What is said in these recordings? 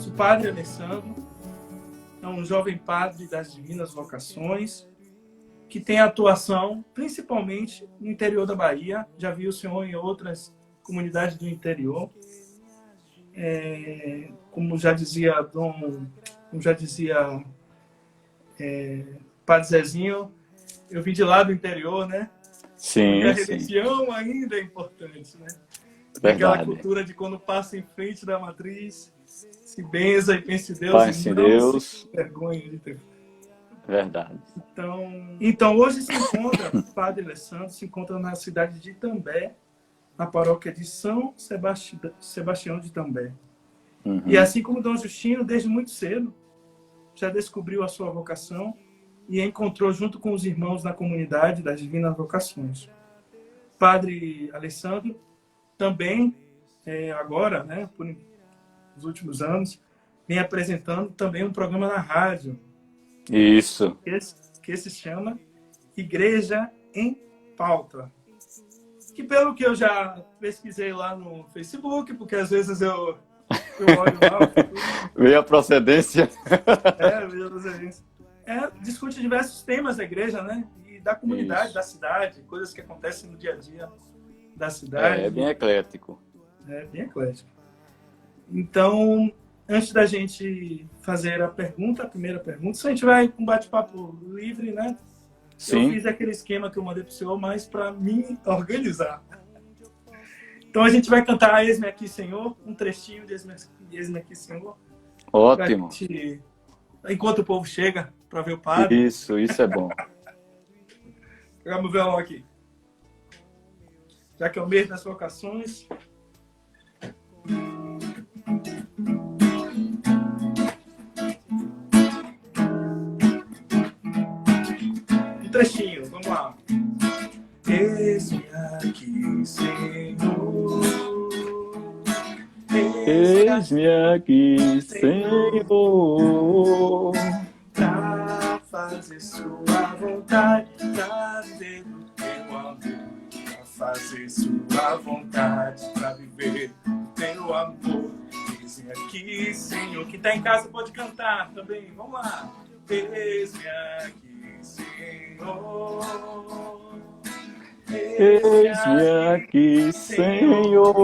nosso padre Alessandro é um jovem padre das Divinas Vocações, que tem atuação principalmente no interior da Bahia. Já vi o senhor em outras comunidades do interior. Como já dizia Padre Zezinho, eu vim de lá do interior, né? Sim, e a sim. religião ainda é importante, né? Verdade. Aquela cultura de quando passa em frente da matriz, se benza e pense em Deus Pai, e sim, não Deus. se vergonha de ter. Verdade. Então hoje se encontra, o Padre Alessandro se encontra na cidade de Itambé, na paróquia de São Sebastião de Itambé. Uhum. E assim como Dom Justino, desde muito cedo, já descobriu a sua vocação e encontrou junto com os irmãos na comunidade das Divinas Vocações. Padre Alessandro também, agora, né, por os últimos anos, vem apresentando também um programa na rádio. Isso. Que se chama Igreja em Pauta. Que pelo que eu já pesquisei lá no Facebook, porque às vezes eu olho lá... Veio a procedência. Veio a procedência. Discute diversos temas da igreja, né? E da comunidade, Isso. da cidade, coisas que acontecem no dia a dia da cidade. É bem eclético. É bem eclético. Então, antes da gente fazer a primeira pergunta, a gente vai com um bate-papo livre, né? Sim. Eu fiz aquele esquema que eu mandei para o senhor, mas para me organizar. Então a gente vai cantar Eis-me Aqui, Senhor, um trechinho de Eis-me Aqui, Senhor. Ótimo. Enquanto o povo chega para ver o padre. Isso é bom. Vou pegar meu violão aqui. Já que é o mês das vocações. Um trechinho, vamos lá. Eis-me aqui, Senhor. Eis-me aqui, Senhor. Pra fazer sua vontade, pra viver no teu amor. Pra fazer sua vontade, pra viver no teu amor. Eis-me aqui, Senhor. Quem tá em casa pode cantar também. Vamos lá. Eis-me aqui, Senhor. Eis-me aqui, Senhor,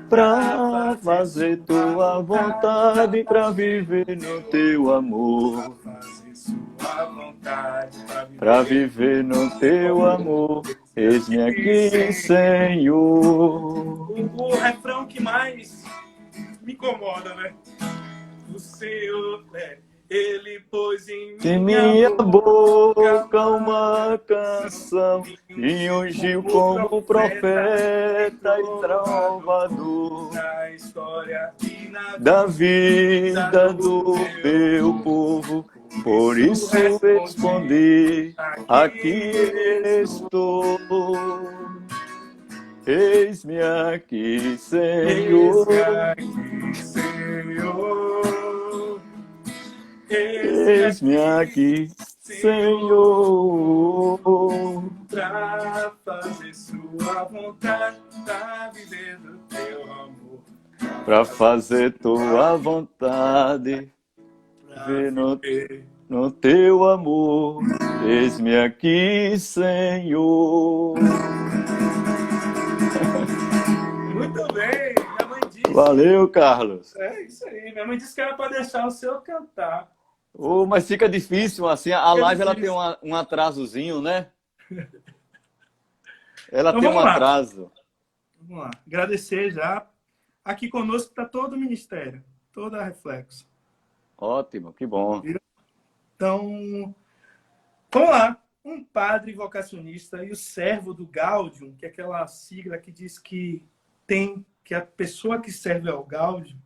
pra fazer tua vontade, pra viver no teu amor. Pra viver no teu amor, eis-me aqui, Senhor. O refrão que mais me incomoda, né? O Senhor Ele pôs em minha boca uma canção e ungiu como profeta e trovador na história e na da vida do meu povo. Por isso respondi, aqui estou. Eis-me aqui, Senhor. Eis-me aqui, Senhor. Pra fazer sua vontade, pra viver no teu amor. Pra fazer tua vontade, viver no teu amor. Eis-me aqui, Senhor. Muito bem, minha mãe disse. Valeu, Carlos. É isso aí, minha mãe disse que era para deixar o senhor cantar. Oh, mas fica difícil, assim, a live ela tem um atrasozinho, né? Ela então, tem um atraso. Vamos lá, agradecer já. Aqui conosco está todo o ministério, toda a Reflexo. Ótimo, que bom. Então, vamos lá. Um padre vocacionista e o servo do Gaudium, que é aquela sigla que diz que a pessoa que serve ao Gaudium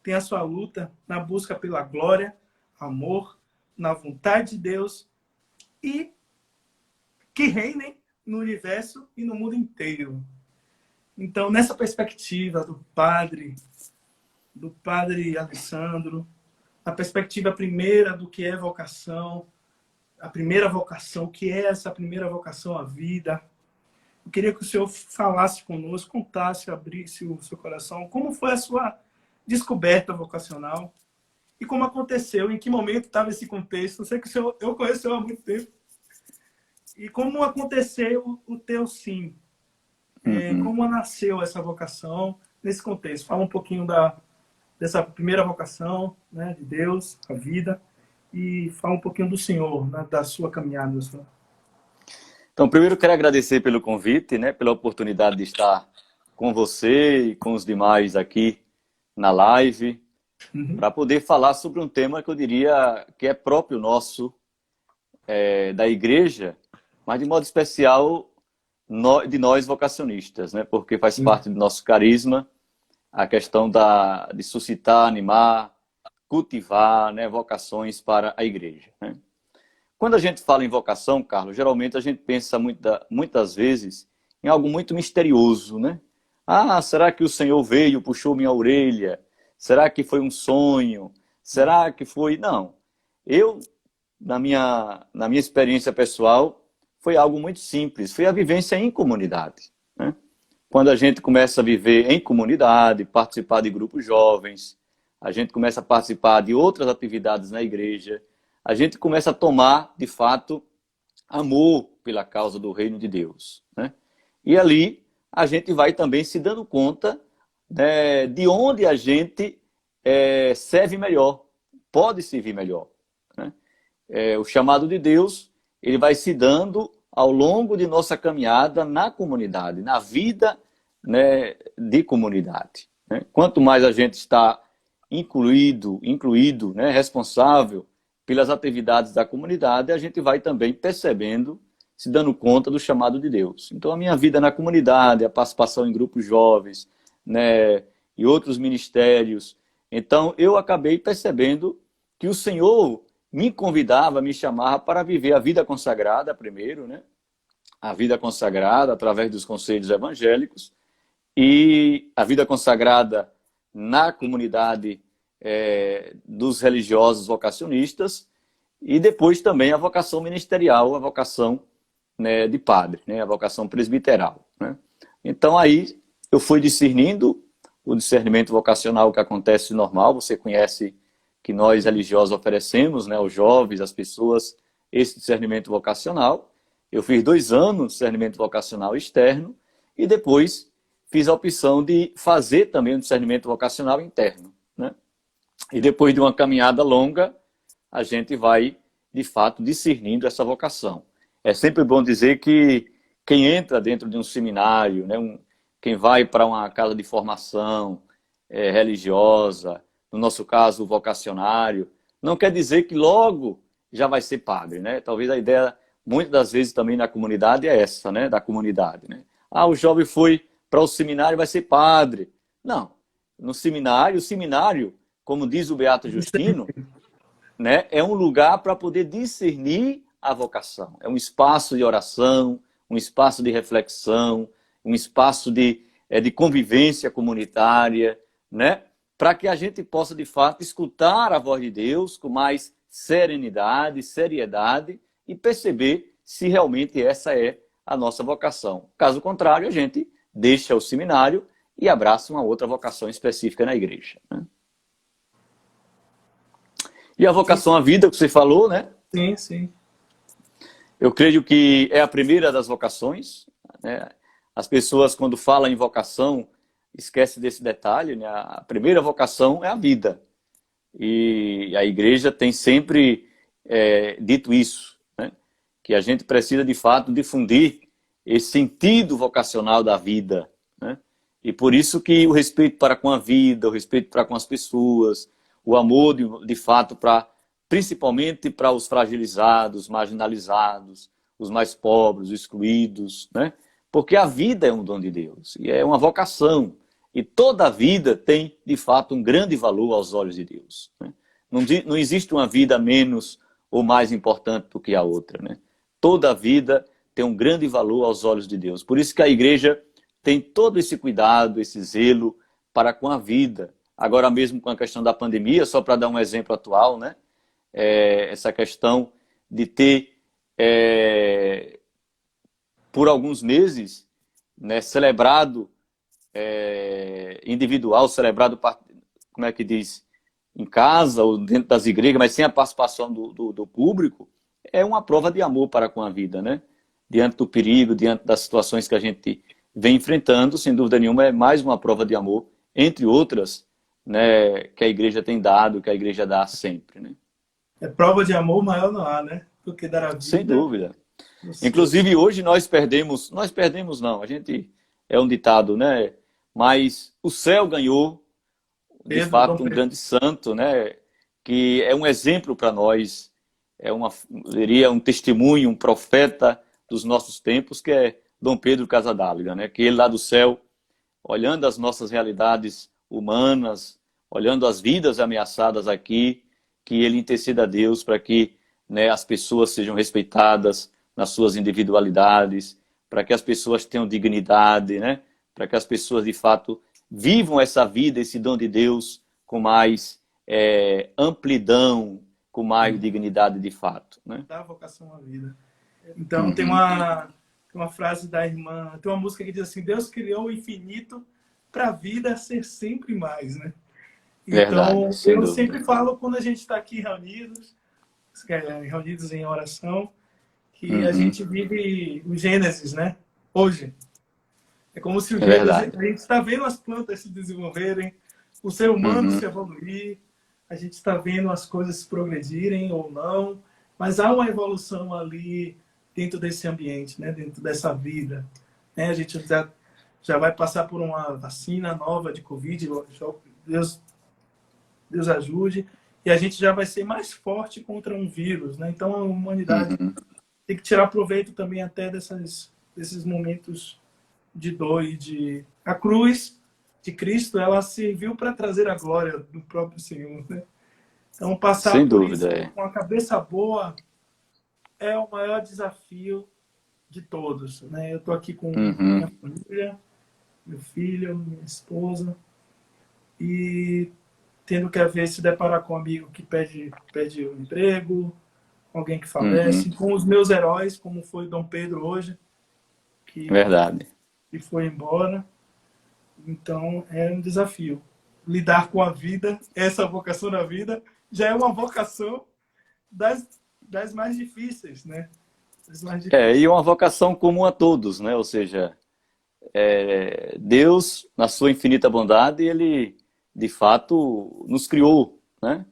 tem a sua luta na busca pela glória, amor, na vontade de Deus e que reinem no universo e no mundo inteiro. Então, nessa perspectiva do padre Alessandro, a perspectiva primeira do que é vocação, a primeira vocação, o que é essa primeira vocação à vida, eu queria que o senhor falasse conosco, contasse, abrisse o seu coração, como foi a sua descoberta vocacional. E como aconteceu, em que momento estava esse contexto? Eu sei que eu conheço o senhor há muito tempo. E como aconteceu o teu sim? Uhum. Como nasceu essa vocação nesse contexto? Fala um pouquinho dessa primeira vocação, né, de Deus, a vida, e fala um pouquinho do Senhor, né, da sua caminhada. Da sua... Então, primeiro quero agradecer pelo convite, né, pela oportunidade de estar com você e com os demais aqui na live, Uhum. para poder falar sobre um tema que eu diria que é próprio nosso, da igreja, mas de modo especial de nós vocacionistas, né, porque faz Sim. parte do nosso carisma a questão de suscitar, animar, cultivar, né, vocações para a igreja, né? Quando a gente fala em vocação, Carlos, geralmente a gente pensa muitas vezes em algo muito misterioso, né? Ah, será que o Senhor veio, puxou minha orelha? Será que foi um sonho? Será que foi... Não. Eu, na minha experiência pessoal, foi algo muito simples. Foi a vivência em comunidade, né? Quando a gente começa a viver em comunidade, participar de grupos jovens, a gente começa a participar de outras atividades na igreja, a gente começa a tomar, de fato, amor pela causa do reino de Deus, né? E ali a gente vai também se dando conta, né, de onde a gente serve melhor, pode servir melhor, né? O chamado de Deus, ele vai se dando ao longo de nossa caminhada na comunidade, na vida, né, de comunidade, né? Quanto mais a gente está incluído, né, responsável pelas atividades da comunidade, a gente vai também percebendo, se dando conta do chamado de Deus. Então, a minha vida na comunidade, a participação em grupos jovens, né, e outros ministérios. Então, eu acabei percebendo que o Senhor me convidava, me chamava para viver a vida consagrada primeiro, né? A vida consagrada através dos conselhos evangélicos e a vida consagrada na comunidade dos religiosos vocacionistas e depois também a vocação ministerial, a vocação, né, de padre, né, a vocação presbiteral, né? Então aí eu fui discernindo o discernimento vocacional que acontece normal. Você conhece que nós religiosos oferecemos, né, aos jovens, às pessoas, esse discernimento vocacional. Eu fiz 2 anos de discernimento vocacional externo e depois fiz a opção de fazer também um discernimento vocacional interno, né? E depois de uma caminhada longa, a gente vai, de fato, discernindo essa vocação. É sempre bom dizer que quem entra dentro de um seminário, né, quem vai para uma casa de formação religiosa, no nosso caso, o vocacionário, não quer dizer que logo já vai ser padre, né? Talvez a ideia, muitas das vezes também na comunidade, é essa, né? Da comunidade, né? Ah, o jovem foi para o seminário, vai ser padre. Não. No seminário, o seminário, como diz o Beato Justino, né, é um lugar para poder discernir a vocação. É um espaço de oração, um espaço de reflexão, um espaço de convivência comunitária, né, para que a gente possa, de fato, escutar a voz de Deus com mais serenidade, seriedade e perceber se realmente essa é a nossa vocação. Caso contrário, a gente deixa o seminário e abraça uma outra vocação específica na igreja, né? E a Sim, vocação à vida, que você falou, né? sim, sim. Eu creio que é a primeira das vocações, né? As pessoas, quando falam em vocação, esquecem desse detalhe, né? A primeira vocação é a vida. E a igreja tem sempre dito isso, né? Que a gente precisa, de fato, difundir esse sentido vocacional da vida, né? E por isso que o respeito para com a vida, o respeito para com as pessoas, o amor, de fato, principalmente para os fragilizados, marginalizados, os mais pobres, os excluídos, né? Porque a vida é um dom de Deus e é uma vocação. E toda a vida tem, de fato, um grande valor aos olhos de Deus, né? Não existe uma vida menos ou mais importante do que a outra, né? Toda a vida tem um grande valor aos olhos de Deus. Por isso que a igreja tem todo esse cuidado, esse zelo para com a vida. Agora mesmo com a questão da pandemia, só para dar um exemplo atual, né? Essa questão de ter, por alguns meses, né, celebrado individual, celebrado como é que diz, em casa ou dentro das igrejas, mas sem a participação do público, é uma prova de amor para com a vida, né? Diante do perigo, diante das situações que a gente vem enfrentando, sem dúvida nenhuma, é mais uma prova de amor, entre outras, né, que a igreja tem dado, que a igreja dá sempre, né? É prova de amor maior não há, né? Do que dar a Sem vida. dúvida. Inclusive, hoje nós perdemos não, a gente é um ditado, né? Mas o céu ganhou, de Pedro, Dom fato, um Pedro. grande santo, né? Que é um exemplo para nós, diria, um testemunho, um profeta dos nossos tempos, que é Dom Pedro Casadáliga, né? Que ele lá do céu, olhando as nossas realidades humanas, olhando as vidas ameaçadas aqui, que ele interceda a Deus para que, né, as pessoas sejam respeitadas nas suas individualidades, para que as pessoas tenham dignidade, né? Para que as pessoas, de fato, vivam essa vida, esse dom de Deus com mais amplidão, com mais dignidade de fato, né? Da vocação à vida. Então, tem uma frase da irmã, tem uma música que diz assim: Deus criou o infinito para a vida ser sempre mais, né? Então, Verdade, sem eu dúvida. sempre falo, quando a gente está aqui reunidos em oração, que a gente vive o Gênesis, né? Hoje. É como se o Gênesis, a gente está vendo as plantas se desenvolverem, o ser humano se evoluir, a gente está vendo as coisas progredirem ou não, mas há uma evolução ali dentro desse ambiente, né? Dentro dessa vida, né? A gente já vai passar por uma vacina nova de Covid, Deus ajude, e a gente já vai ser mais forte contra um vírus, né? Então a humanidade tem que tirar proveito também até desses momentos de dor e de... A cruz de Cristo, ela serviu para trazer a glória do próprio Senhor, né? Então passar Sem por dúvida, isso com a cabeça boa é o maior desafio de todos, né? Eu estou aqui com minha família, meu filho, minha esposa, e tendo que, às vezes, se deparar com um amigo que pede um emprego, alguém que falece, com os meus heróis, como foi Dom Pedro hoje, verdade. que foi embora. Então, é um desafio. Lidar com a vida, essa vocação da vida, já é uma vocação das mais difíceis, né? Das mais difíceis. E uma vocação comum a todos, né? Ou seja, Deus, na sua infinita bondade, ele, de fato, nos criou, né?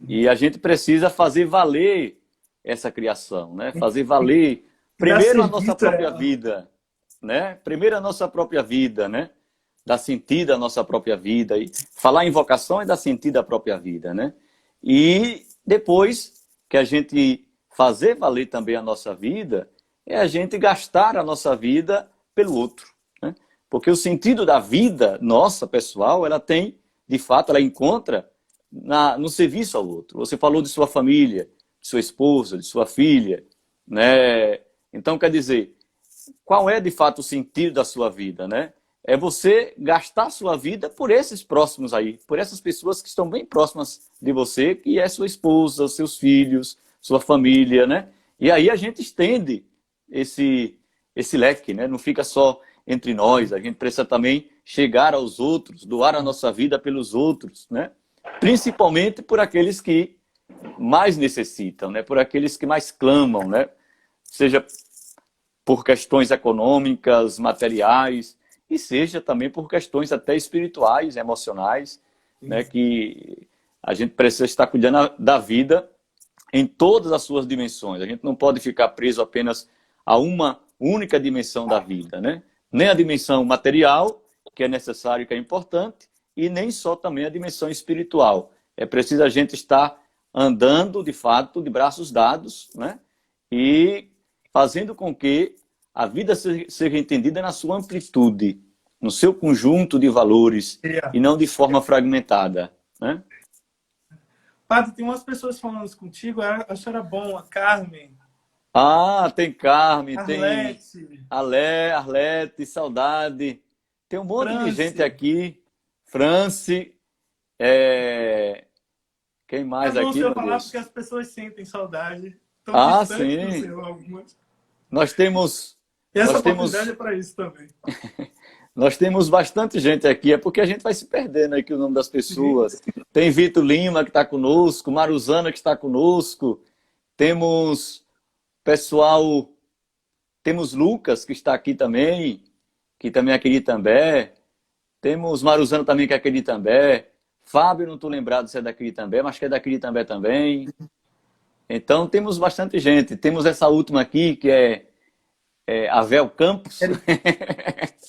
E a gente precisa fazer valer essa criação, né? Fazer valer primeiro a nossa própria vida, né? Primeiro a nossa própria vida, né? Dar sentido à nossa própria vida. E falar em vocação é dar sentido à própria vida, né? E depois que a gente fazer valer também a nossa vida, é a gente gastar a nossa vida pelo outro, né? Porque o sentido da vida nossa, pessoal, ela tem, de fato, ela encontra no serviço ao outro. Você falou de sua família, de sua esposa, de sua filha, né? Então, quer dizer, qual é de fato o sentido da sua vida, né? É você gastar a sua vida por esses próximos aí, por essas pessoas que estão bem próximas de você, que é sua esposa, seus filhos, sua família, né? E aí a gente estende esse leque, né? Não fica só entre nós, a gente precisa também chegar aos outros, doar a nossa vida pelos outros, né? Principalmente por aqueles que mais necessitam, né? Por aqueles que mais clamam, né? Seja por questões econômicas, materiais, e seja também por questões até espirituais, emocionais, né? Que a gente precisa estar cuidando da vida em todas as suas dimensões. A gente não pode ficar preso apenas a uma única dimensão da vida, né? Nem a dimensão material, que é necessário e que é importante, e nem só também a dimensão espiritual. É preciso a gente estar andando, de fato, de braços dados, né? E fazendo com que a vida seja entendida na sua amplitude, no seu conjunto de valores, e não de forma fragmentada, né? Padre, tem umas pessoas falando isso contigo, acho era bom, a Carmen. Ah, tem Carmen, Arlete. tem Arlete, saudade. Tem um monte de gente aqui. France. Quem mais aqui, meu falar Deus? porque as pessoas sentem saudade. Sim. Nós temos... E essa oportunidade é para isso também. Nós temos bastante gente aqui, é porque a gente vai se perdendo aqui o nome das pessoas. Tem Vitor Lima que está conosco, Maruzana que está conosco, temos pessoal, temos Lucas que está aqui também, que também é aqui de Itambé, temos Maruzana também que é aqui de Itambé, Fábio, não estou lembrado se é daqui de Itambé, mas que é daqui de Itambé também. Então temos bastante gente. Temos essa última aqui que é a Vel Campos.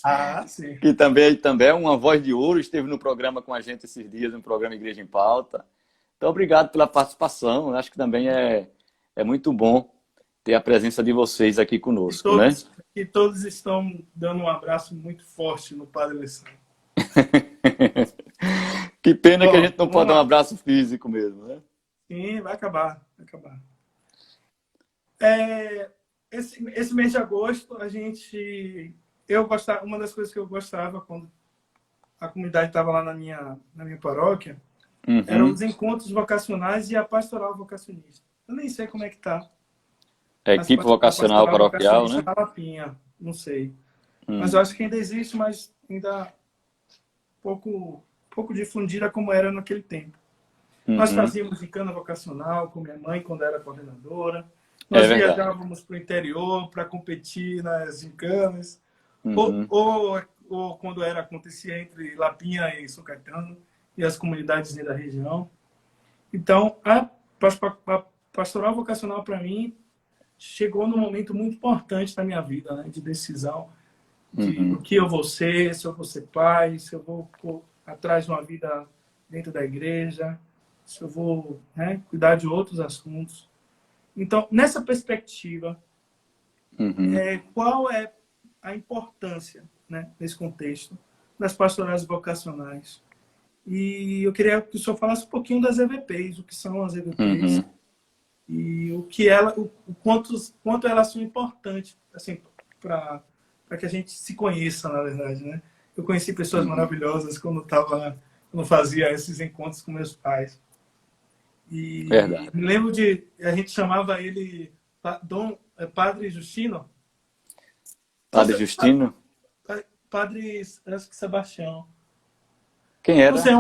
Ah, sim. Que também é uma voz de ouro, esteve no programa com a gente esses dias, no programa Igreja em Pauta. Então, obrigado pela participação. Acho que também é muito bom ter a presença de vocês aqui conosco, né? E todos estão dando um abraço muito forte no Padre Alessandro. Que pena que a gente não pode dar um abraço físico mesmo, né? Sim, vai acabar. Esse mês de agosto, uma das coisas que eu gostava quando a comunidade estava lá na minha paróquia, eram os encontros vocacionais e a pastoral vocacionista. Eu nem sei como é que tá. A equipe vocacional paroquial, né? Na Lapinha, não sei. Mas eu acho que ainda existe, mas ainda pouco difundida como era naquele tempo. Nós fazíamos gincana vocacional com minha mãe quando era coordenadora. Nós viajávamos para o interior para competir nas gincanas. Ou quando acontecia entre Lapinha e São Caetano e as comunidades da região. Então, a pastoral vocacional, para mim, chegou num momento muito importante da minha vida, né, de decisão de o que eu vou ser, se eu vou ser pai, se eu vou atrás de uma vida dentro da igreja, se eu vou, né, cuidar de outros assuntos. Então, nessa perspectiva, qual é a importância, né, nesse contexto das pastorais vocacionais? E eu queria que o senhor falasse um pouquinho das EVPs, o que são as EVPs e o quanto elas são importantes, assim, para que a gente se conheça, na verdade, né? Eu conheci pessoas maravilhosas quando fazia esses encontros com meus pais. E me lembro a gente chamava ele Padre Justino. Padre Justino? Padre, acho que Sebastião. Quem era? Não sei,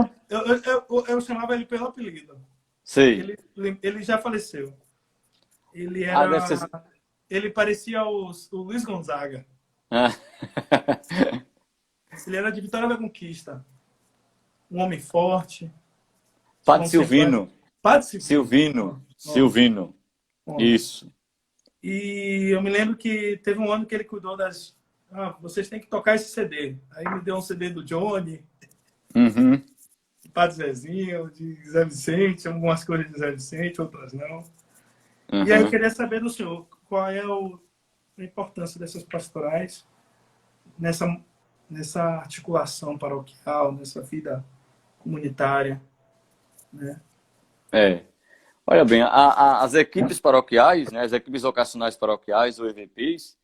eu chamava ele pelo apelido. Sei. Ele já faleceu. Ele era... Ele parecia o Luiz Gonzaga. Ele era de Vitória da Conquista. Um homem forte. Padre Silvino. Padre Silvino. Isso. E eu me lembro que teve um ano que ele cuidou das... vocês têm que tocar esse CD. Aí me deu um CD do Johnny, de Padre Zezinho, de Zé Vicente, algumas coisas de Zé Vicente, outras não. E aí eu queria saber do senhor qual é a importância dessas pastorais nessa articulação paroquial, nessa vida comunitária, né? Olha bem, as equipes paroquiais, né, as equipes vocacionais paroquiais, ou EVPs,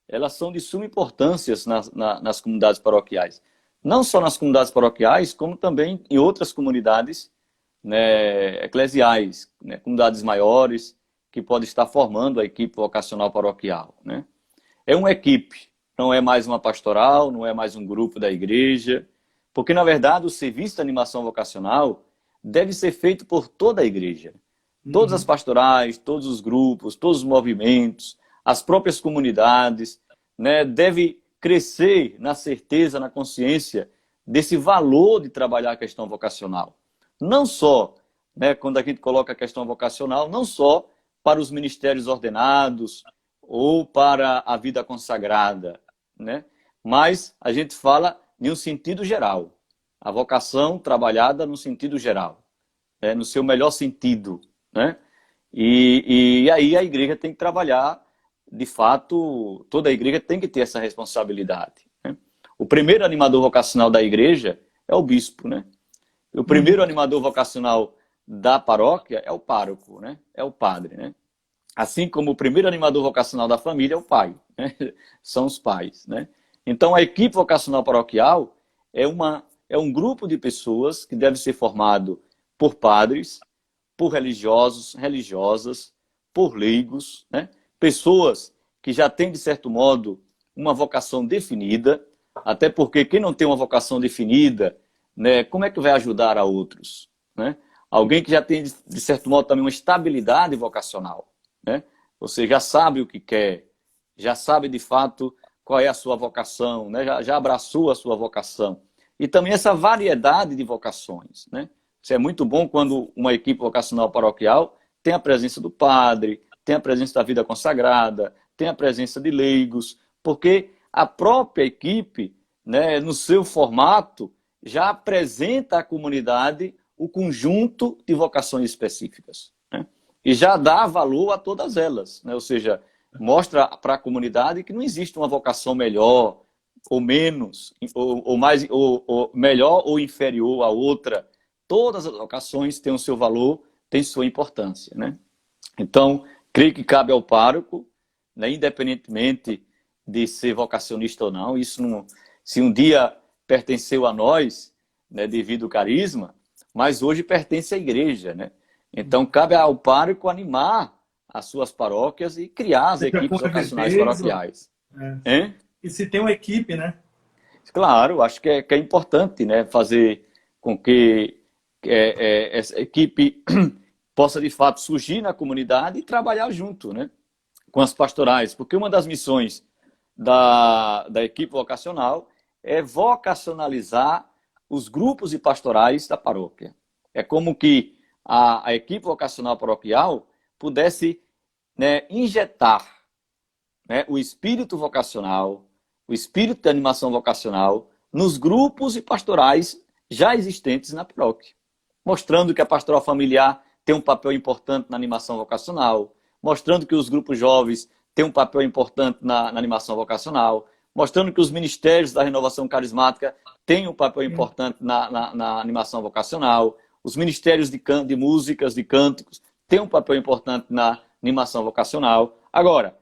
elas são de suma importância nas comunidades paroquiais. Não só nas comunidades paroquiais, como também em outras comunidades, né, eclesiais, né, comunidades maiores, que podem estar formando a equipe vocacional paroquial, né? É uma equipe, não é mais uma pastoral, não é mais um grupo da igreja, porque, na verdade, o serviço de animação vocacional deve ser feito por toda a igreja. Todas as pastorais, todos os grupos, todos os movimentos, as próprias comunidades, né, deve crescer na certeza, na consciência desse valor de trabalhar a questão vocacional. Não só, né, quando a gente coloca a questão vocacional, não só para os ministérios ordenados ou para a vida consagrada, né, mas a gente fala em um sentido geral. A vocação trabalhada no sentido geral, né, no seu melhor sentido, né? E aí a igreja tem que trabalhar, de fato, toda a igreja tem que ter essa responsabilidade, né? O primeiro animador vocacional da igreja é o bispo, né? O primeiro animador vocacional da paróquia é o pároco, né? É o padre, né? Assim como o primeiro animador vocacional da família é o pai, né? São os pais, né? Então a equipe vocacional paroquial é um grupo de pessoas que deve ser formado por padres, por religiosos, religiosas, por leigos, né? Pessoas que já têm, de certo modo, uma vocação definida, Até porque quem não tem uma vocação definida, né, como é que vai ajudar a outros? Né? Alguém que já tem, de certo modo, também uma estabilidade vocacional. Né? Você já sabe o que quer, já sabe de fato qual é a sua vocação, né? Já abraçou a sua vocação. E também essa variedade de vocações. Né? Isso é muito bom quando uma equipe vocacional paroquial tem a presença do padre, tem a presença da vida consagrada, tem a presença de leigos, porque a própria equipe, né, no seu formato, já apresenta à comunidade o conjunto de vocações específicas. Né? E já dá valor a todas elas. Né? Ou seja, mostra para a comunidade que não existe uma vocação melhor ou menos, ou mais, ou melhor ou inferior à outra. Todas as vocações têm o seu valor, têm sua importância. Né? Então, creio que cabe ao pároco, né, independentemente de ser vocacionista ou não, isso não, se um dia pertenceu a nós, né, devido ao carisma, mas hoje pertence à igreja, né? Então, cabe ao pároco animar as suas paróquias e criar as equipes vocacionais paroquiais. É. E se tem uma equipe, né? Claro, acho que é importante, né, fazer com que essa equipe possa, de fato, surgir na comunidade e trabalhar junto, né, com as pastorais, porque uma das missões da equipe vocacional é vocacionalizar os grupos e pastorais da paróquia. É como que a equipe vocacional paroquial pudesse, né, injetar, né, o espírito vocacional, o espírito de animação vocacional nos grupos e pastorais já existentes na paróquia, mostrando que a pastoral familiar tem um papel importante na animação vocacional, mostrando que os grupos jovens têm um papel importante na animação vocacional, mostrando que os ministérios da renovação carismática têm um papel importante na animação vocacional, os ministérios de músicas, de cânticos, têm um papel importante na animação vocacional. Agora,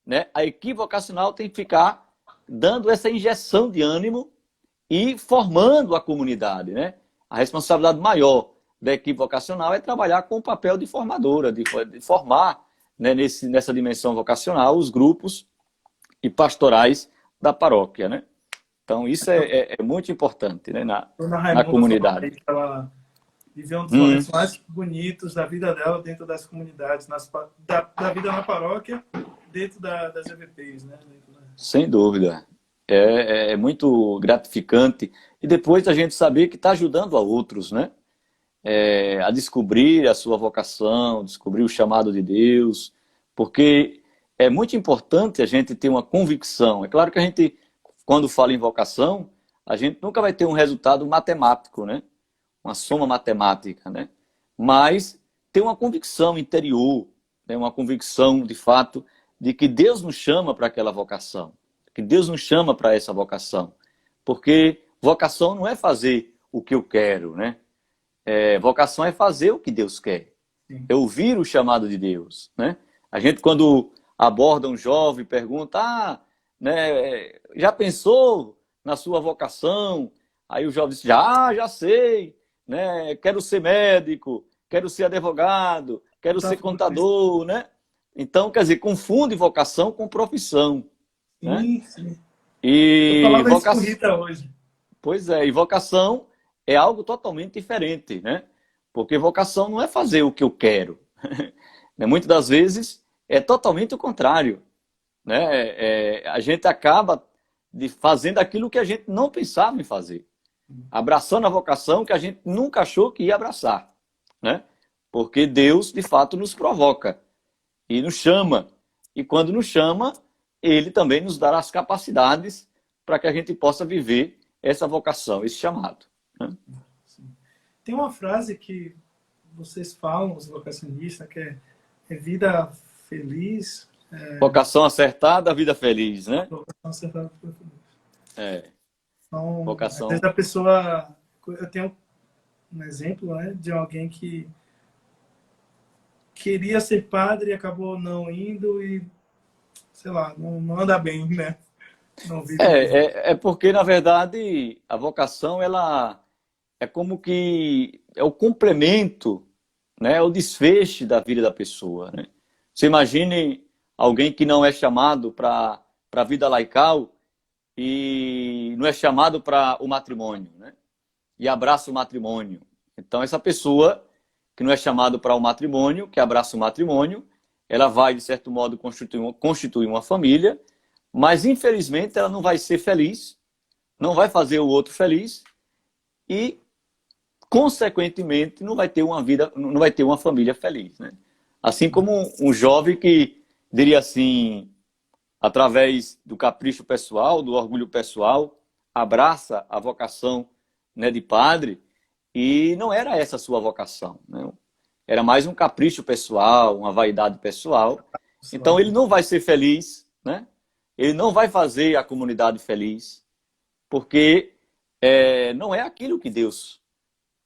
né, a equipe vocacional tem que ficar dando essa injeção de ânimo e formando a comunidade. Né? A responsabilidade maior da equipe vocacional é trabalhar com o papel de formadora, de formar, né, nessa dimensão vocacional os grupos e pastorais da paróquia. Né? Então, isso é muito importante, né, na comunidade. Ela viveu um dos momentos mais bonitos da vida dela dentro das comunidades, da vida na paróquia, dentro das EVPs. Né? Sem dúvida. É muito gratificante. E depois a gente saber que está ajudando a outros, né? A descobrir a sua vocação, descobrir o chamado de Deus, porque é muito importante a gente ter uma convicção. É claro que a gente, quando fala em vocação, a gente nunca vai ter um resultado matemático, né? Uma soma matemática, né? Mas ter uma convicção interior, né? Uma convicção, de fato, de que Deus nos chama para aquela vocação, que Deus nos chama para essa vocação. Porque vocação não é fazer o que eu quero, né? Vocação é fazer o que Deus quer. Sim. É ouvir o chamado de Deus, né? A gente, quando aborda um jovem, pergunta, né, já pensou na sua vocação? Aí o jovem diz, já sei, né? Quero ser médico, quero ser advogado, quero ser contador, né? Então, quer dizer, confunde vocação com profissão. Sim, né? sim. E eu falava isso com Rita hoje. Pois é, e vocação é algo totalmente diferente, né? Porque vocação não é fazer o que eu quero. Muitas das vezes é totalmente o contrário. Né? A gente acaba fazendo aquilo que a gente não pensava em fazer. Abraçando a vocação que a gente nunca achou que ia abraçar. Né? Porque Deus, de fato, nos provoca e nos chama. E quando nos chama, Ele também nos dará as capacidades para que a gente possa viver essa vocação, esse chamado. Né? Tem uma frase que vocês falam, os vocacionistas, que é vida feliz. Vocação acertada, vida feliz, né? Vocação acertada, vida feliz. Então, vocação. às vezes a pessoa... Eu tenho um exemplo, né, de alguém que queria ser padre e acabou não indo e, sei lá, não anda bem, né? Não vive bem. Porque, na verdade, a vocação, ela é como que é o complemento, né, é o desfecho da vida da pessoa. Né? Você imagine alguém que não é chamado para a vida laical e não é chamado para o matrimônio, né? E abraça o matrimônio. Então, essa pessoa que não é chamado para o matrimônio, que abraça o matrimônio, ela vai, de certo modo, constituir uma família, mas, infelizmente, ela não vai ser feliz, não vai fazer o outro feliz e, consequentemente, não vai ter uma vida, não vai ter uma família feliz, né? Assim como um jovem que, diria assim, através do capricho pessoal, do orgulho pessoal, abraça a vocação, né, de padre, e não era essa a sua vocação, né? Era mais um capricho pessoal, uma vaidade pessoal. Então ele não vai ser feliz, né? Ele não vai fazer a comunidade feliz, porque não é aquilo que Deus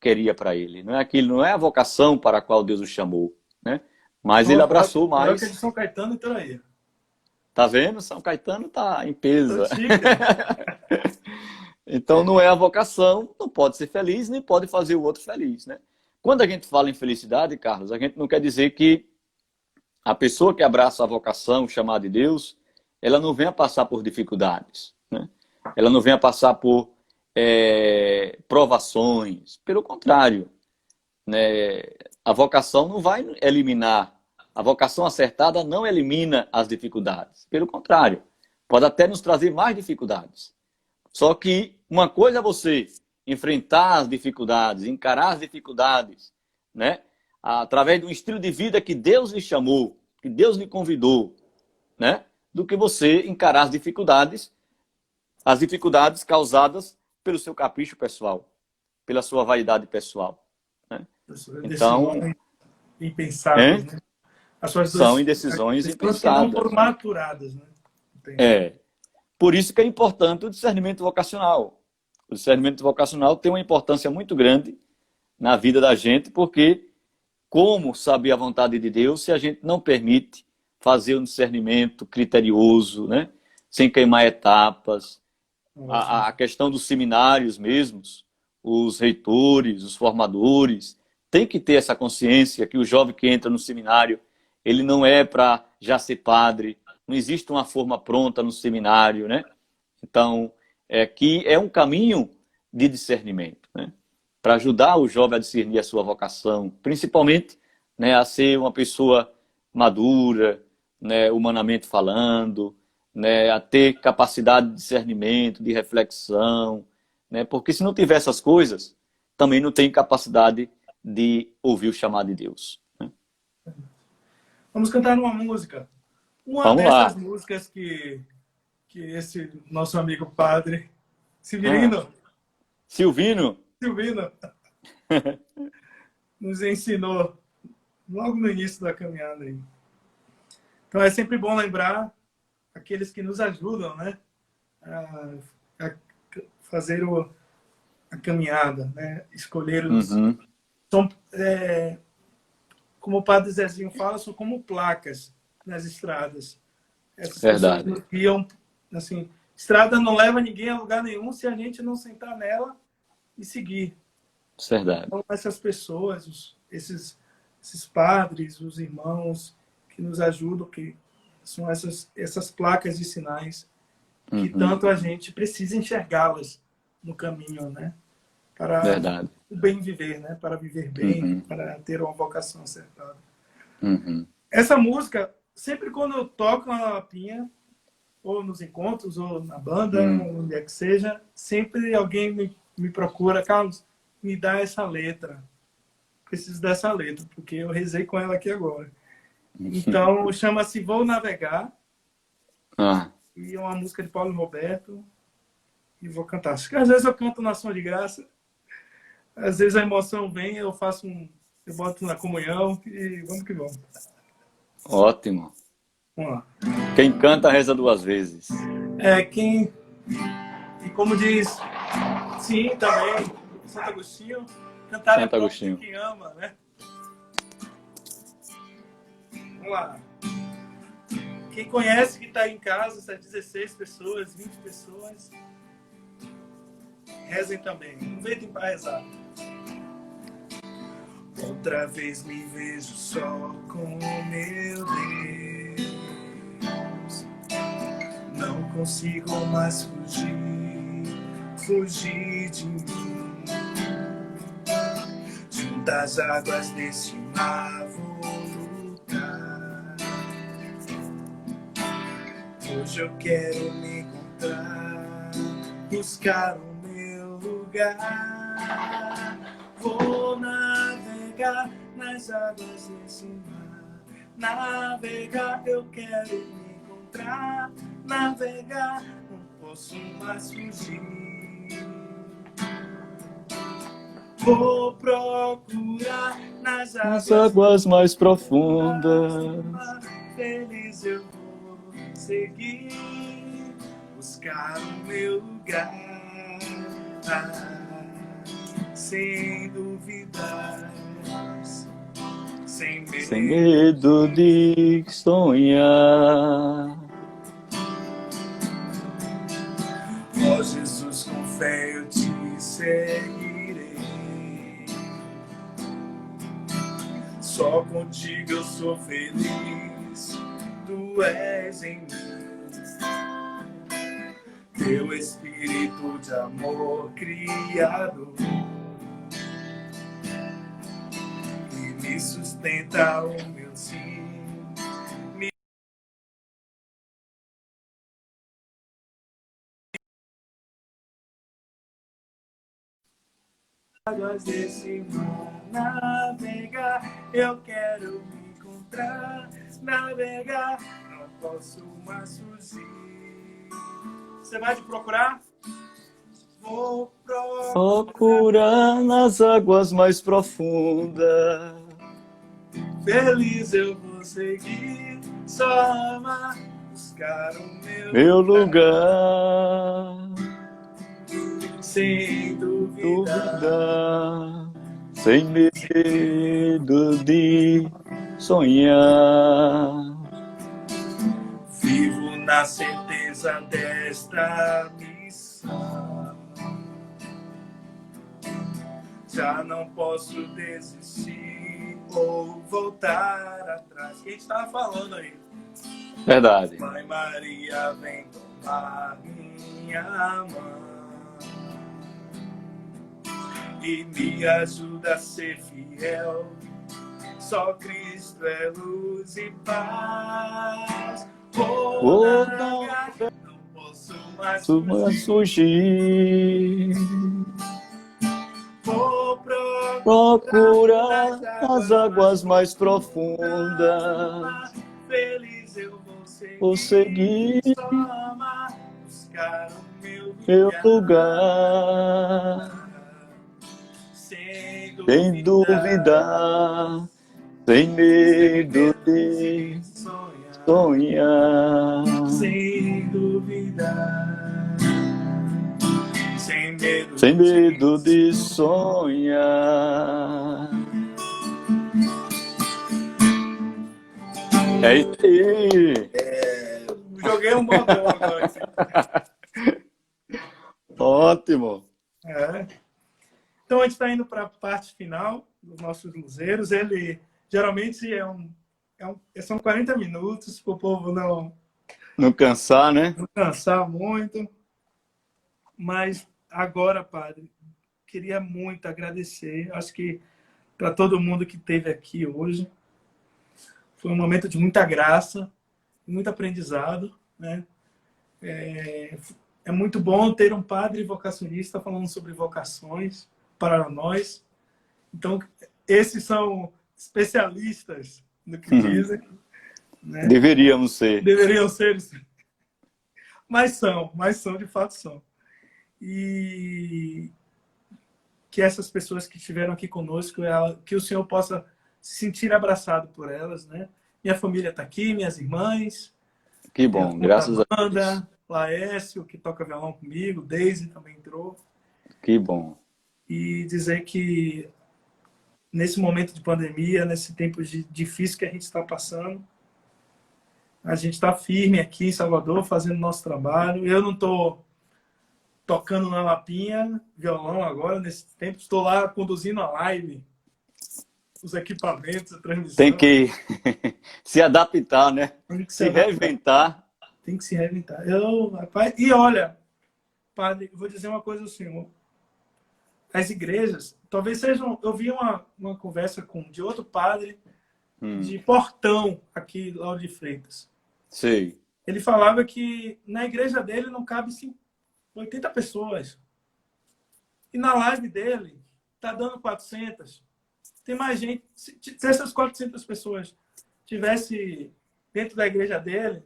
queria para ele, não é aquilo, não é a vocação para a qual Deus o chamou, né? Mas ele abraçou mais. Que é de São Caetano, então aí. Tá vendo? São Caetano tá em peso. Então não é a vocação, não pode ser feliz, nem pode fazer o outro feliz, né? Quando a gente fala em felicidade, Carlos, a gente não quer dizer que a pessoa que abraça a vocação, chamada de Deus, ela não venha passar por dificuldades, né? Ela não venha passar por provações. Pelo contrário, né? A vocação não vai eliminar. A vocação acertada não elimina as dificuldades. Pelo contrário, pode até nos trazer mais dificuldades. Só que uma coisa é você enfrentar as dificuldades, encarar as dificuldades, né? Através de um estilo de vida que Deus lhe chamou, que Deus lhe convidou, né? Do que você encarar as dificuldades causadas pelo seu capricho pessoal, pela sua vaidade pessoal, né? Então, impensáveis, né? São indecisões impensadas. Não foram maturadas, né? Por isso que é importante o discernimento vocacional. O discernimento vocacional tem uma importância muito grande na vida da gente, porque como saber a vontade de Deus se a gente não permite fazer um discernimento criterioso, né? Sem queimar etapas? A questão dos seminários mesmos, os reitores, os formadores, tem que ter essa consciência que o jovem que entra no seminário, ele não é para já ser padre, não existe uma forma pronta no seminário, né? Então, que é um caminho de discernimento, né? Para ajudar o jovem a discernir a sua vocação, principalmente, né, a ser uma pessoa madura, né, humanamente falando, né, a ter capacidade de discernimento, de reflexão, né? Porque se não tiver essas coisas, também não tem capacidade de ouvir o chamado de Deus, né? Vamos cantar uma música. Vamos dessas lá. Músicas que esse nosso amigo padre Silvino nos ensinou logo no início da caminhada aí. Então é sempre bom lembrar aqueles que nos ajudam, né, a fazer a caminhada, né, escolher os... São, como o padre Zezinho fala, são como placas nas estradas. Essas Verdade. pessoas nos guiam, assim, estrada não leva ninguém a lugar nenhum se a gente não sentar nela e seguir. Verdade. Então, essas pessoas, esses padres, os irmãos que nos ajudam, que são essas placas de sinais que tanto a gente precisa enxergá-las no caminho, né? Para Verdade. o bem viver, né? Para viver bem, para ter uma vocação acertada. Essa música, sempre quando eu toco na lapinha, ou nos encontros, ou na banda, onde é que seja, sempre alguém me procura: Carlos, me dá essa letra. Preciso dessa letra, porque eu rezei com ela aqui agora. Então, chama-se Vou Navegar. E é uma música de Paulo Roberto. E vou cantar. Às vezes eu canto na ação de graça. Às vezes a emoção vem, eu boto na comunhão e vamos que vamos. Ótimo. Vamos lá. Quem canta reza duas vezes. E como diz, sim, também, Santo Agostinho, cantar é próprio de quem ama, né? Vamos lá. Quem conhece que está em casa, essas 16 pessoas, 20 pessoas, rezem também. Aproveitem para rezar. Outra vez me vejo só com o meu Deus. Não consigo mais fugir de mim. Junto às águas desse mar vou lutar. Hoje eu quero me encontrar, buscar o meu lugar. Vou navegar nas águas desse mar. Navegar, eu quero me encontrar. Navegar, não posso mais fugir. Vou procurar nas águas mais profundas. Feliz eu vou seguir, buscar o meu lugar, sem duvidar, sem medo de sonhar. Ó Jesus, com fé eu te seguirei. Só contigo eu sou feliz, tu és em mim. Teu espírito de amor criador, que me sustenta o meu sim. Águas desse mar, navegar, eu quero me encontrar. Navegar, não posso mais fugir. Você vai te procurar? Vou procurar nas águas mais profundas. Feliz eu vou seguir, só amar, buscar o meu lugar. Sem duvidar, sem medo de sonhar. Vivo na certeza desta missão. Já não posso desistir ou voltar atrás. Quem estava falando aí? Verdade. Mãe Maria, vem tomar minha mão e me ajuda a ser fiel. Só Cristo é luz e paz. Vou navegar, não posso mais fugir. Vou procurar as águas mais profundas. Feliz eu vou seguir, só amar, buscar o meu lugar. Sem duvidar, sem medo de sonhar. Sem duvidar, sem medo de sonhar. É isso aí. Joguei um modão agora. Ótimo. Então, a gente está indo para a parte final dos nossos luzeiros. Ele geralmente são 40 minutos para o povo não cansar, né? Não cansar muito. Mas agora, padre, queria muito agradecer. Acho que para todo mundo que esteve aqui hoje, foi um momento de muita graça, muito aprendizado, né? É muito bom ter um padre vocacionista falando sobre vocações para nós. Então, esses são especialistas no que dizem. Né? Deveriam ser. Deveriam ser. Mas são, de fato são. E que essas pessoas que estiveram aqui conosco, que o Senhor possa se sentir abraçado por elas, né? Minha família está aqui, minhas irmãs. Que bom, graças a Deus. Laércio, que toca violão comigo, Deise também entrou. Que bom. E dizer que nesse momento de pandemia, nesse tempo difícil que a gente está passando, a gente está firme aqui em Salvador, fazendo nosso trabalho. Eu não estou tocando na lapinha, violão agora, nesse tempo. Estou lá conduzindo a live, os equipamentos, a transmissão. Tem que se adaptar, né? Se reinventar. Tem que se reinventar. Rapaz, e olha, padre, eu vou dizer uma coisa ao senhor. As igrejas, talvez sejam... Eu vi uma conversa de outro padre de Portão, aqui, Lauro de Freitas. Sei. Ele falava que na igreja dele não cabe 80 pessoas. E na live dele está dando 400. Tem mais gente. Se essas 400 pessoas tivesse dentro da igreja dele,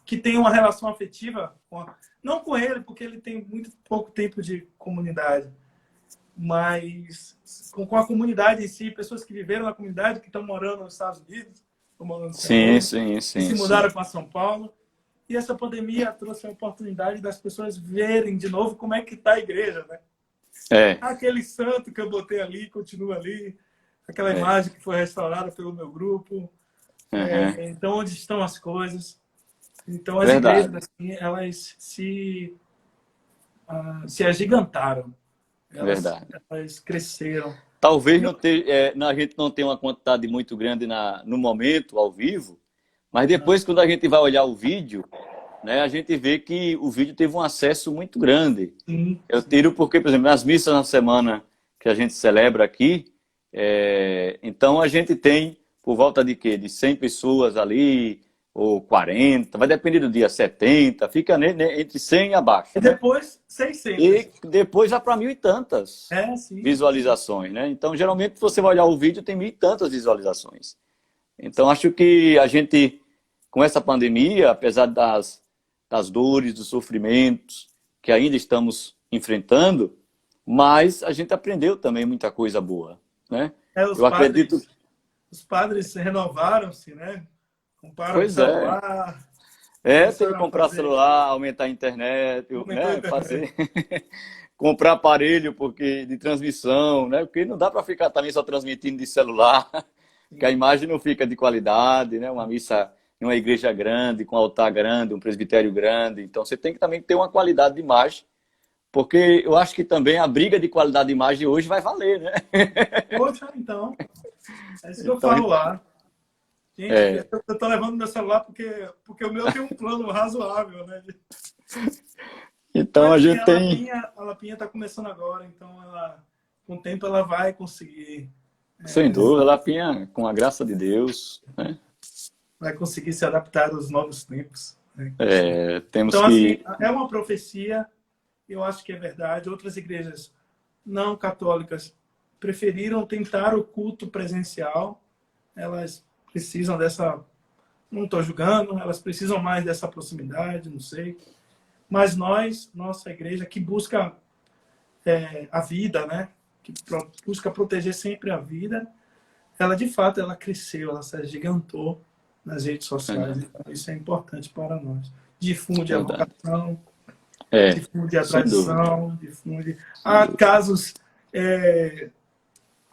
que tem uma relação afetiva, não com ele, porque ele tem muito pouco tempo de comunidade, mas com a comunidade em si, pessoas que viveram na comunidade, que estão morando nos Estados Unidos, estão morando no Sim, Ceará, sim. que se mudaram para São Paulo. E essa pandemia trouxe a oportunidade das pessoas verem de novo como é que está a igreja, né? Aquele santo que eu botei ali, continua ali. Aquela imagem que foi restaurada pelo meu grupo. Então, onde estão as coisas? Então, as igrejas, assim, elas se agigantaram. Elas cresceram. Talvez a gente não tenha uma quantidade muito grande no momento, ao vivo, mas depois, quando a gente vai olhar o vídeo, né, a gente vê que o vídeo teve um acesso muito grande. Eu tiro porque, por exemplo, nas missas na semana que a gente celebra aqui, então a gente tem por volta de quê? De 100 pessoas ali, ou 40, vai depender do dia, 70, fica entre 100 e abaixo. E depois 600. E depois já para 1.000 e tantas sim. visualizações, né? Então, geralmente, você vai olhar o vídeo, tem 1.000 e tantas visualizações. Então, acho que a gente, com essa pandemia, apesar das dores, dos sofrimentos que ainda estamos enfrentando, mas a gente aprendeu também muita coisa boa, né? Acredito... Os padres renovaram-se, né? Compraram pois celular. Tem que comprar celular, aumentar a internet, fazer... comprar aparelho de transmissão, né? Porque não dá para ficar também só transmitindo de celular, que a imagem não fica de qualidade, né? Uma missa em uma igreja grande, com altar grande, um presbitério grande. Então, você tem que também ter uma qualidade de imagem, porque eu acho que também a briga de qualidade de imagem hoje vai valer, né? Poxa, então. É isso que eu falo lá. Gente, eu tô levando meu celular porque o meu tem um plano razoável, né? Então, mas, a gente tem... A Lapinha tá começando agora, então com o tempo ela vai conseguir... Sem dúvida, a Lapinha, com a graça de Deus, né? Vai conseguir se adaptar aos novos tempos. Né? Temos então, que... assim, é uma profecia, eu acho que é verdade. Outras igrejas não católicas preferiram tentar o culto presencial. Elas precisam dessa... Não estou julgando, elas precisam mais dessa proximidade, não sei. Mas nossa igreja, que busca a vida, né? Que busca proteger sempre a vida, ela, de fato, ela cresceu, ela se agigantou nas redes sociais. Então, isso é importante para nós. Difunde a vocação, difunde a tradição, difunde... Há casos...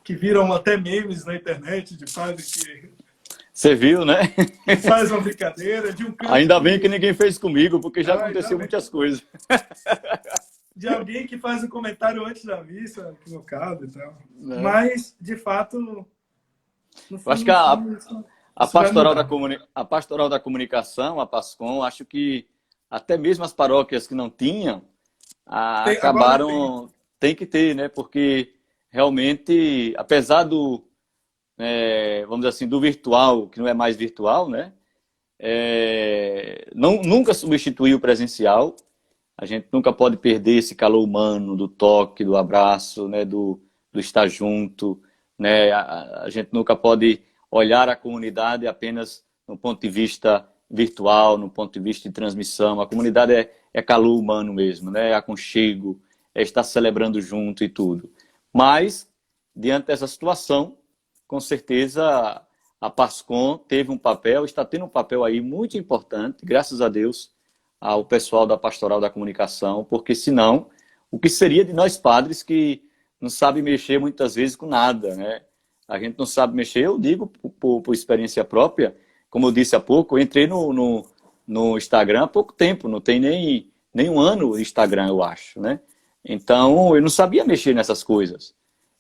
que viram até memes na internet de padre que... Você viu, né? Que faz uma brincadeira de um canto. Ainda bem que ninguém fez comigo, porque já aconteceu muitas coisas. De alguém que faz um comentário antes da missa, equivocado e tal. Mas, de fato... Eu acho que a pastoral da comunicação, a PASCOM, acho que até mesmo as paróquias que não tinham, acabaram... Tem que ter, né? Porque... realmente, apesar vamos dizer assim, do virtual, que não é mais virtual, né? Nunca substituiu o presencial. A gente nunca pode perder esse calor humano, do toque, do abraço, né? Do estar junto, né? A gente nunca pode olhar a comunidade apenas no ponto de vista virtual, no ponto de vista de transmissão. A comunidade é calor humano mesmo, né? É aconchego, é estar celebrando junto e tudo. Mas, diante dessa situação, com certeza a PASCOM teve um papel, está tendo um papel aí muito importante, graças a Deus, ao pessoal da Pastoral da Comunicação, porque senão, o que seria de nós padres que não sabem mexer muitas vezes com nada, né? A gente não sabe mexer, eu digo por experiência própria, como eu disse há pouco, eu entrei no Instagram há pouco tempo, não tem nem um ano o Instagram, eu acho, né? Então, eu não sabia mexer nessas coisas.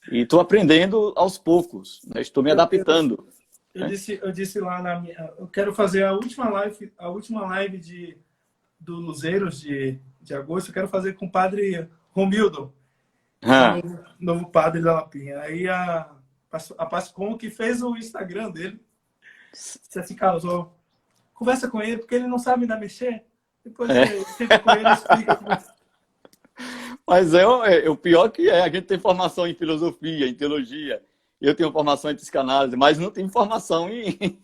E estou aprendendo aos poucos, né? Estou me adaptando. né? Eu disse lá na minha, eu quero fazer a última live do Luzeiros de agosto, eu quero fazer com o padre Romildo, esse Ah, novo padre da Lapinha. Aí a Pascom, que fez o Instagram dele, disse assim, Carlos, ó, conversa com ele, porque ele não sabe ainda mexer. Depois é. você senta com ele e explica como é. Mas o pior que é, a gente tem formação em filosofia, em teologia, eu tenho formação em psicanálise, mas não tenho formação em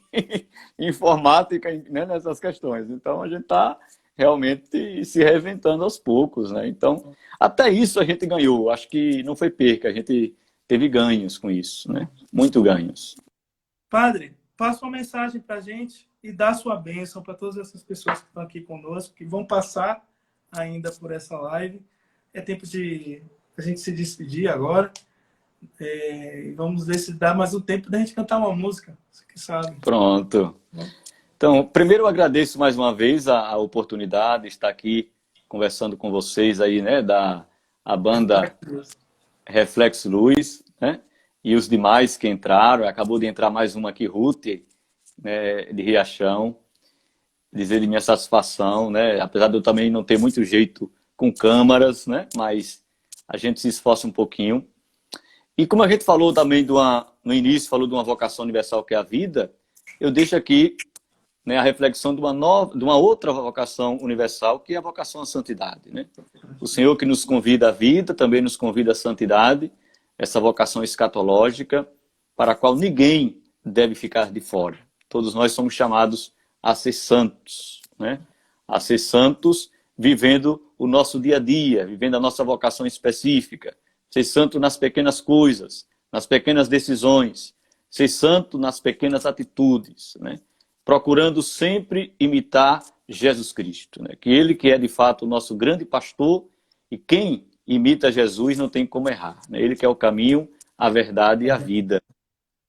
informática, né, nessas questões. Então, a gente está realmente se reinventando aos poucos, né? Então, até isso a gente ganhou. Acho que não foi perca, a gente teve ganhos com isso, né? Muito ganhos. Padre, passa uma mensagem para a gente e dá sua bênção para todas essas pessoas que estão aqui conosco, que vão passar ainda por essa live. É tempo de a gente se despedir agora. Vamos ver se dá mais um tempo da gente cantar uma música. Você que sabe. Pronto. Então, primeiro eu agradeço mais uma vez a oportunidade de estar aqui conversando com vocês aí, né, da a banda Reflexo Luz, né, e os demais que entraram. Acabou de entrar mais uma aqui, Ruth, né, de Riachão. Dizer de minha satisfação, né, apesar de eu também não ter muito jeito com câmaras, né, mas a gente se esforça um pouquinho. E como a gente falou também no início, falou de uma vocação universal que é a vida, eu deixo aqui, né, a reflexão de uma outra vocação universal, que é a vocação à santidade, né? O Senhor que nos convida à vida, também nos convida à santidade, essa vocação escatológica, para a qual ninguém deve ficar de fora. Todos nós somos chamados a ser santos, né? A ser santos vivendo o nosso dia a dia, vivendo a nossa vocação específica. Ser santo nas pequenas coisas, nas pequenas decisões, ser santo nas pequenas atitudes, né? Procurando sempre imitar Jesus Cristo, né? Que ele que é de fato o nosso grande pastor, e quem imita Jesus não tem como errar, né? Ele que é o caminho, a verdade e a vida.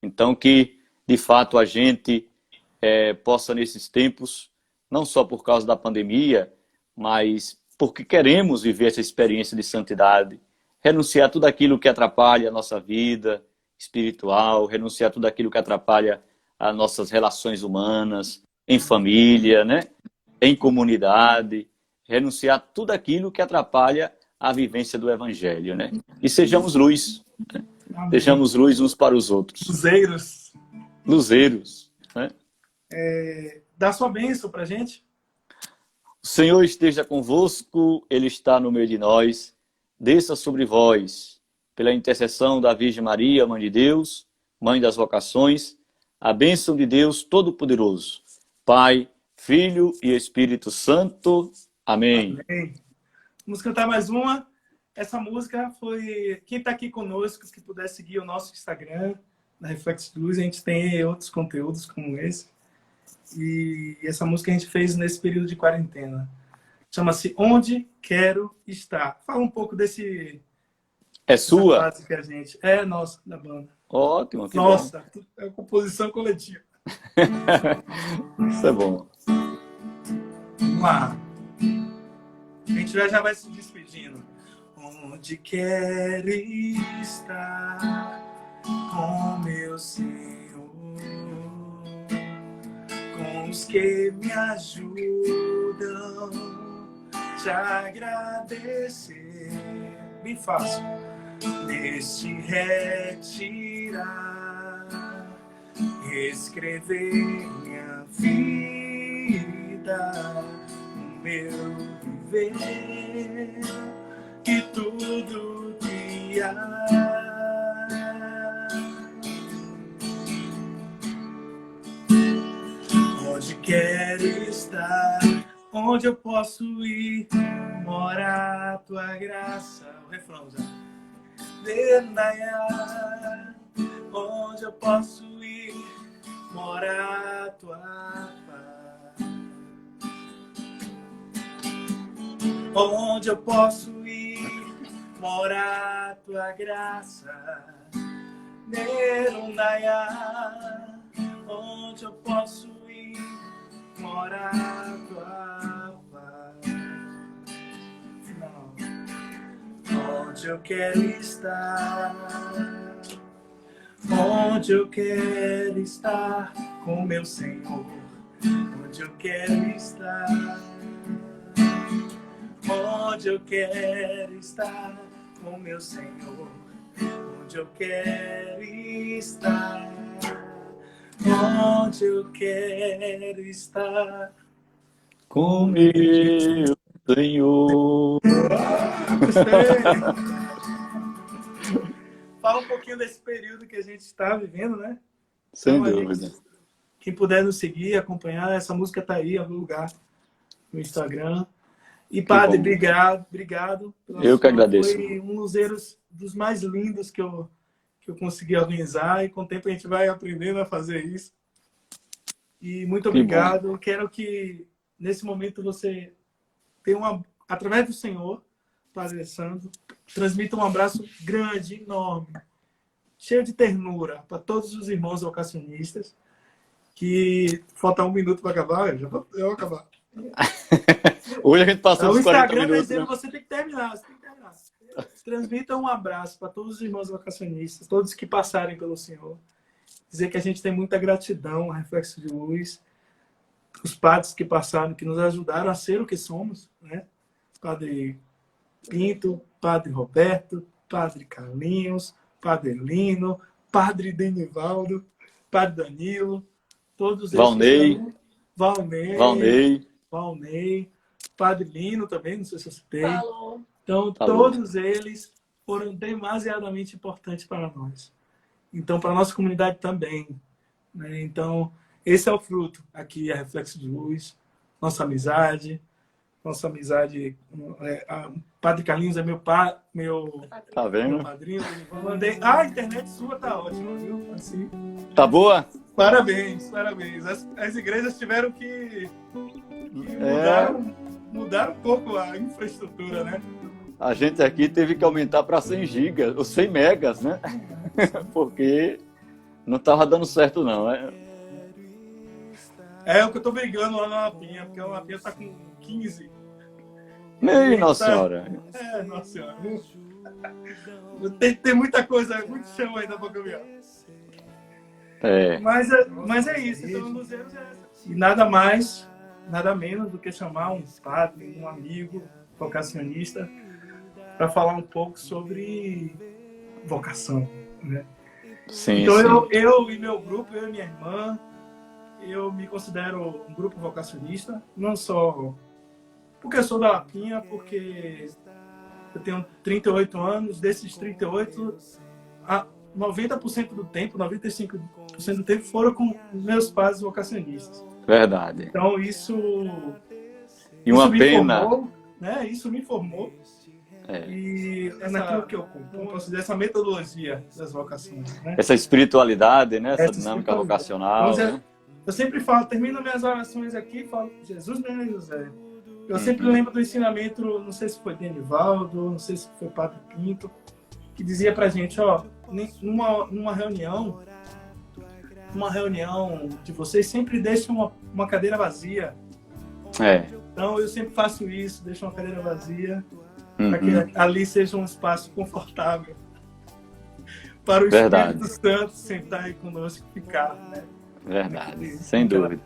Então que de fato a gente possa nesses tempos, não só por causa da pandemia, mas porque queremos viver essa experiência de santidade, renunciar tudo aquilo que atrapalha a nossa vida espiritual, renunciar tudo aquilo que atrapalha as nossas relações humanas, em família, né? Em comunidade, renunciar tudo aquilo que atrapalha a vivência do Evangelho, né? E sejamos luz, né? Amém. Sejamos luz uns para os outros, Luzeiros, luzeiros, né? dá sua bênção para a gente. O Senhor esteja convosco, Ele está no meio de nós. Desça sobre vós, pela intercessão da Virgem Maria, Mãe de Deus, Mãe das vocações, a bênção de Deus Todo-Poderoso, Pai, Filho e Espírito Santo. Amém. Amém. Vamos cantar mais uma. Essa música foi... Quem está aqui conosco, que puder seguir o nosso Instagram, na Reflexo Luz, a gente tem outros conteúdos como esse. E essa música a gente fez nesse período de quarentena. Chama-se Onde Quero Estar. Fala um pouco É dessa sua? frase que a gente... É nossa, da banda. Ótimo, que Nossa, é composição coletiva. bom. Isso é bom. Vamos lá. A gente já vai se despedindo. Onde quero estar com meu Senhor, com os que me ajudam te agradecer. Bem fácil. Neste retirar, escrever minha vida, o meu viver, que tudo te onde quero estar, onde eu posso ir, morar a tua graça. O refrão já. Onde eu posso ir, morar a tua paz. Onde eu posso ir, morar a tua graça. Nerundaiá, onde eu posso ir, morar a tua paz. Final. Onde eu quero estar, onde eu quero estar com meu Senhor, onde eu quero estar, onde eu quero estar com meu Senhor, onde eu quero estar, onde eu quero estar Com meu Senhor. Gostei. Fala um pouquinho desse período que a gente está vivendo, né? Sem Então, dúvida. Quem puder nos seguir, acompanhar, essa música está aí em algum lugar no Instagram. E, padre, bom. obrigado. Eu que agradeço. Foi um dos erros dos mais lindos que eu consegui organizar, e com o tempo a gente vai aprendendo a fazer isso. E muito obrigado. Bom. Quero que, nesse momento, você tenha através do Senhor, Padre Alessandro, transmita um abraço grande, enorme, cheio de ternura para todos os irmãos vocacionistas. Que falta 1 minuto para acabar, eu vou acabar. Hoje a gente passou O os 40 Instagram minutos. está dizendo, Né? você tem que terminar. Transmita um abraço para todos os irmãos vocacionistas, todos que passarem pelo Senhor. Dizer que a gente tem muita gratidão a Reflexo de Luz, os padres que passaram, que nos ajudaram a ser o que somos, né? Padre Pinto, Padre Roberto, Padre Carlinhos, Padre Lino, Padre Denivaldo, Padre Danilo, todos eles. Valnei, Padre Lino também, não sei se eu citei. Falou. Então, todos eles foram demasiadamente importantes para nós. Então, para a nossa comunidade também. Né? Então, esse é o fruto aqui, a Reflexo de Luz, nossa amizade. Padre Carlinhos é meu tá vendo? meu padrinho. Mandei. A internet sua tá ótima, viu? Assim. Tá boa? Parabéns. As igrejas tiveram que mudar um pouco a infraestrutura, né? A gente aqui teve que aumentar para 100 gigas, ou 100 megas, né? Porque não tava dando certo, não. É o que eu tô brigando lá na Lapinha, porque a Lapinha tá com 15. Ei, Nossa Senhora. Nossa Senhora. Tem muita coisa, muito chão ainda pra caminhar. Mas é isso, então nos erros é essa. E nada mais, nada menos do que chamar um padre, um amigo vocacionista para falar um pouco sobre vocação, né? Sim, então sim. Eu e meu grupo, eu e minha irmã, eu me considero um grupo vocacionista, não só porque eu sou da Lapinha, porque eu tenho 38 anos, desses 38, 90% do tempo, 95% do tempo foram com meus pais vocacionistas. Verdade. Então isso E uma me pena. Formou, né? Isso me formou. E é naquilo que eu posso dizer, essa metodologia das vocações. Né? Essa espiritualidade, né? Essa dinâmica vocacional. Dizer, né? Eu sempre falo, termino minhas orações aqui e falo, Jesus, meu José. Eu sempre lembro do ensinamento, não sei se foi Denivaldo, não sei se foi Padre Pinto, que dizia pra gente, ó, numa reunião de vocês, sempre deixem uma cadeira vazia. Então eu sempre faço isso, deixo uma cadeira vazia, para que ali seja um espaço confortável para o Espírito Santo sentar aí conosco e ficar, né? Verdade, sem dúvida.